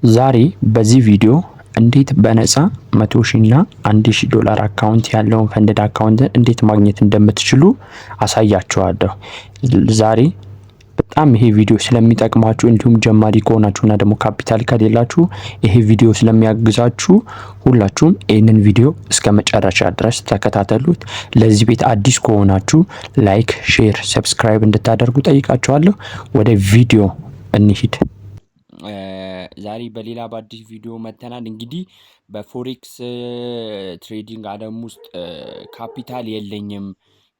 ዛሬ በዚህ ቪዲዮ እንዴት በነፃ 100,000 እና $1,000 አካውንት ያለውን ፈንድድ አካውንት እንዴት ማግኘት እንደምትችሉ አሳያችኋለሁ። ዛሬ በጣም ይሄ ቪዲዮ ስለሚጠቅማችሁ እንዲሁም ጀማሪ ከሆናችሁና ደግሞ ካፒታል ከሌላችሁ ይሄ ቪዲዮ ስለሚያግዛችሁ ሁላችሁም ይህንን ቪዲዮ እስከ መጨረሻ ድረስ ተከታተሉት። ለዚህ ቤት አዲስ ከሆናችሁ ላይክ፣ ሼር፣ ሰብስክራይብ እንድታደርጉ ጠይቃችኋለሁ። ወደ ቪዲዮ እንሂድ። ዛሬ በሌላ በአዲስ ቪዲዮ መተናል። እንግዲህ በፎሬክስ ትሬዲንግ ዓለም ውስጥ ካፒታል የለኝም፣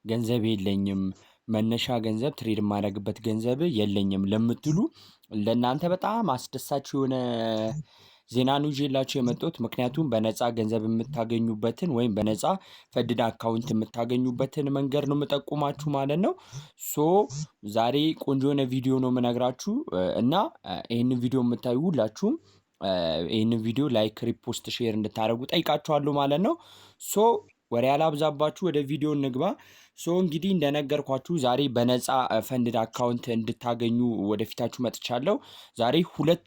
ገንዘብ የለኝም፣ መነሻ ገንዘብ ትሬድ የማደርግበት ገንዘብ የለኝም ለምትሉ ለእናንተ በጣም አስደሳች የሆነ ዜና ነው ይዤላችሁ የመጣሁት። ምክንያቱም በነፃ ገንዘብ የምታገኙበትን ወይም በነፃ ፈንድድ አካውንት የምታገኙበትን መንገድ ነው የምጠቁማችሁ ማለት ነው። ሶ ዛሬ ቆንጆ የሆነ ቪዲዮ ነው የምነግራችሁ እና ይህንን ቪዲዮ የምታዩ ሁላችሁም ይህንን ቪዲዮ ላይክ፣ ሪፖስት፣ ሼር እንድታደርጉ ጠይቃችኋለሁ ማለት ነው። ሶ ወሬ ያላብዛባችሁ ወደ ቪዲዮ እንግባ። ሶ እንግዲህ እንደነገርኳችሁ ዛሬ በነፃ ፈንድድ አካውንት እንድታገኙ ወደፊታችሁ መጥቻለሁ። ዛሬ ሁለት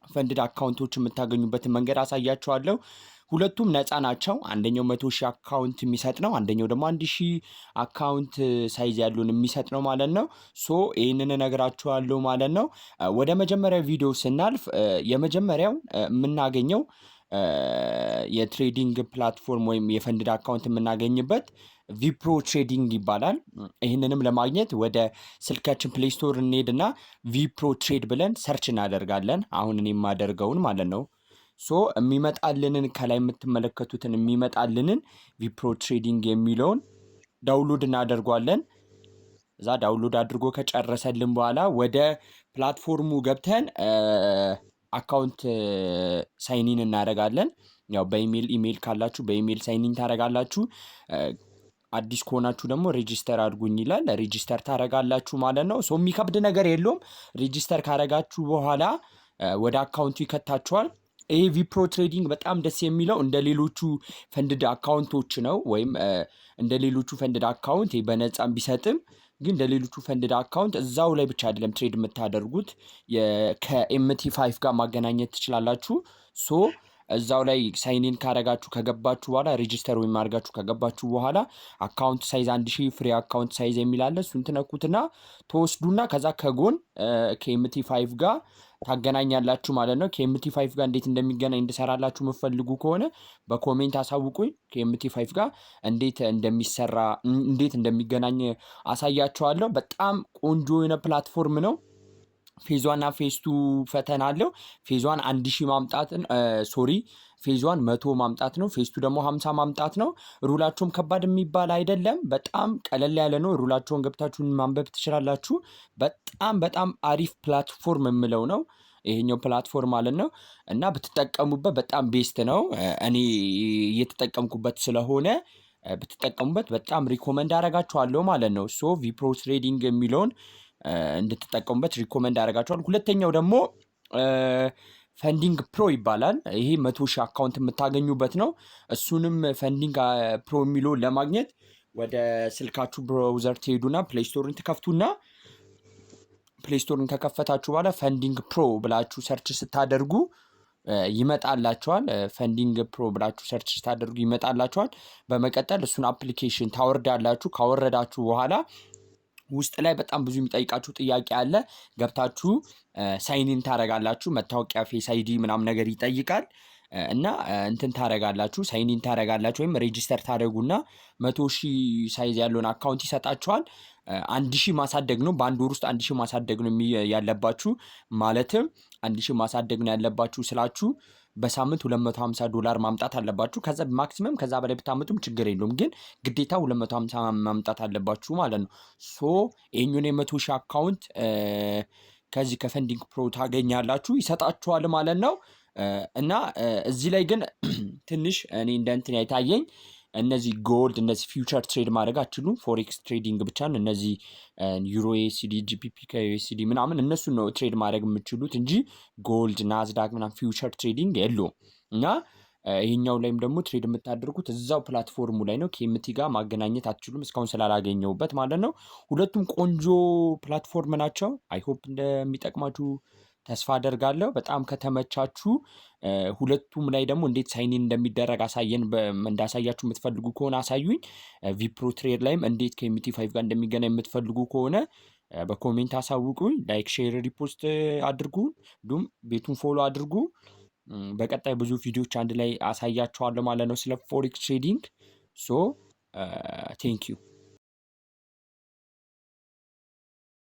ፈንድድ አካውንቶች የምታገኙበትን መንገድ አሳያችኋለሁ። ሁለቱም ነፃ ናቸው። አንደኛው 100,000 አካውንት የሚሰጥ ነው። አንደኛው ደግሞ 1,000 አካውንት ሳይዝ ያለውን የሚሰጥ ነው ማለት ነው። ሶ ይህንን እነግራችኋለሁ ማለት ነው። ወደ መጀመሪያው ቪዲዮ ስናልፍ የመጀመሪያው የምናገኘው የትሬዲንግ ፕላትፎርም ወይም የፈንድድ አካውንት የምናገኝበት ቪፕሮ ትሬዲንግ ይባላል። ይህንንም ለማግኘት ወደ ስልካችን ፕሌይ ስቶር እንሄድና ቪፕሮ ትሬድ ብለን ሰርች እናደርጋለን። አሁን እኔ የማደርገውን ማለት ነው። ሶ የሚመጣልንን ከላይ የምትመለከቱትን የሚመጣልንን ቪፕሮ ትሬዲንግ የሚለውን ዳውንሎድ እናደርጓለን። እዛ ዳውንሎድ አድርጎ ከጨረሰልን በኋላ ወደ ፕላትፎርሙ ገብተን አካውንት ሳይኒን እናደርጋለን። ያው ኢሜል ካላችሁ በኢሜል ሳይኒን ታደርጋላችሁ። አዲስ ከሆናችሁ ደግሞ ሬጂስተር አድርጉኝ ይላል። ሬጂስተር ታደርጋላችሁ ማለት ነው። ሶ የሚከብድ ነገር የለውም። ሬጂስተር ካደረጋችሁ በኋላ ወደ አካውንቱ ይከታችኋል። ይሄ ቪፕሮ ትሬዲንግ በጣም ደስ የሚለው እንደ ሌሎቹ ፈንድድ አካውንቶች ነው። ወይም እንደ ሌሎቹ ፈንድድ አካውንት በነፃም ቢሰጥም ግን እንደ ሌሎቹ ፈንድድ አካውንት እዛው ላይ ብቻ አይደለም ትሬድ የምታደርጉት፣ ከኤምቲ5 ጋር ማገናኘት ትችላላችሁ። ሶ እዛው ላይ ሳይኒን ካረጋችሁ ከገባችሁ በኋላ ሬጂስተር ወይም አድርጋችሁ ከገባችሁ በኋላ አካውንት ሳይዝ 1,000 ፍሪ አካውንት ሳይዝ የሚላለ እሱን ትነኩትና ተወስዱና ከዛ ከጎን ከኤምቲ5 ጋር ታገናኛላችሁ ማለት ነው። ከኤምቲ5 ጋር እንዴት እንደሚገናኝ እንድሰራላችሁ የምትፈልጉ ከሆነ በኮሜንት አሳውቁኝ። ከኤምቲ5 ጋር እንዴት እንደሚሰራ እንዴት እንደሚገናኝ አሳያችኋለሁ። በጣም ቆንጆ የሆነ ፕላትፎርም ነው። ፌዟና ፌስቱ ፈተና አለው። ፌዟን 1,000 ማምጣትን ፌዟን 100 ማምጣት ነው። ፌስቱ ደግሞ 50 ማምጣት ነው። ሩላቸውም ከባድ የሚባል አይደለም። በጣም ቀለል ያለ ነው። ሩላቸውን ገብታችሁን ማንበብ ትችላላችሁ። በጣም አሪፍ ፕላትፎርም የምለው ነው ይሄኛው ፕላትፎርም ማለት ነው። እና ብትጠቀሙበት በጣም ቤስት ነው። እኔ እየተጠቀምኩበት ስለሆነ ብትጠቀሙበት በጣም ሪኮመንድ አደርጋችኋለሁ ማለት ነው። ሶ ቪፕሮ ትሬዲንግ የሚለውን እንድትጠቀሙበት ሪኮመንድ አደርጋችኋል። ሁለተኛው ደግሞ ፈንዲንግ ፕሮ ይባላል። ይሄ 100,000 አካውንት የምታገኙበት ነው። እሱንም ፈንዲንግ ፕሮ የሚለውን ለማግኘት ወደ ስልካችሁ ብራውዘር ትሄዱና ፕሌይ ስቶርን ትከፍቱና ፕሌይ ስቶርን ከከፈታችሁ በኋላ ፈንዲንግ ፕሮ ብላችሁ ሰርች ስታደርጉ ይመጣላችኋል። ፈንዲንግ ፕሮ ብላችሁ ሰርች ስታደርጉ ይመጣላችኋል። በመቀጠል እሱን አፕሊኬሽን ታወርዳላችሁ። ካወረዳችሁ በኋላ ውስጥ ላይ በጣም ብዙ የሚጠይቃችሁ ጥያቄ አለ። ገብታችሁ ሳይኒን ታረጋላችሁ። መታወቂያ፣ ፌስ አይዲ ምናምን ነገር ይጠይቃል እና እንትን ታረጋላችሁ፣ ሳይኒን ታረጋላችሁ ወይም ሬጂስተር ታደርጉና 100,000 ሳይዝ ያለውን አካውንት ይሰጣችኋል። 1,000 ማሳደግ ነው። በአንድ ወር ውስጥ 1,000 ማሳደግ ነው ያለባችሁ። ማለትም 1,000 ማሳደግ ነው ያለባችሁ ስላችሁ በሳምንት $250 ማምጣት አለባችሁ። ከዛ ማክሲመም ከዛ በላይ ብታመጡም ችግር የለውም፣ ግን ግዴታ 250 ማምጣት አለባችሁ ማለት ነው። ሶ ይሄኛውን 100,000 አካውንት ከዚህ ከፈንዲንግ ፕሮ ታገኛላችሁ፣ ይሰጣችኋል ማለት ነው። እና እዚህ ላይ ግን ትንሽ እኔ እንደ እንትን ያይታየኝ እነዚህ ጎልድ እነዚህ ፊውቸር ትሬድ ማድረግ አትችሉም። ፎሬክስ ትሬዲንግ ብቻ ነው። እነዚህ ዩሮ ዩኤስዲ፣ ጂፒፒ ከዩኤስዲ ምናምን እነሱን ነው ትሬድ ማድረግ የምትችሉት እንጂ ጎልድ፣ ናዝዳክ ምናምን ፊውቸር ትሬዲንግ የለውም። እና ይሄኛው ላይም ደግሞ ትሬድ የምታደርጉት እዛው ፕላትፎርሙ ላይ ነው። ከኤምቲ ጋር ማገናኘት አትችሉም እስካሁን ስላላገኘሁበት ማለት ነው። ሁለቱም ቆንጆ ፕላትፎርም ናቸው። አይሆፕ እንደሚጠቅማችሁ ተስፋ አደርጋለሁ። በጣም ከተመቻችሁ ሁለቱም ላይ ደግሞ እንዴት ሳይኒን እንደሚደረግ እንዳሳያችሁ የምትፈልጉ ከሆነ አሳዩኝ። ቪፕሮ ትሬድ ላይም እንዴት ከኤምቲ 5 ጋር እንደሚገናኝ የምትፈልጉ ከሆነ በኮሜንት አሳውቁኝ። ላይክ፣ ሼር፣ ሪፖስት አድርጉ። እንዲሁም ቤቱን ፎሎ አድርጉ። በቀጣይ ብዙ ቪዲዮዎች አንድ ላይ አሳያችኋለሁ ማለት ነው ስለ ፎሬክስ ትሬዲንግ። ሶ ቴንክ ዩ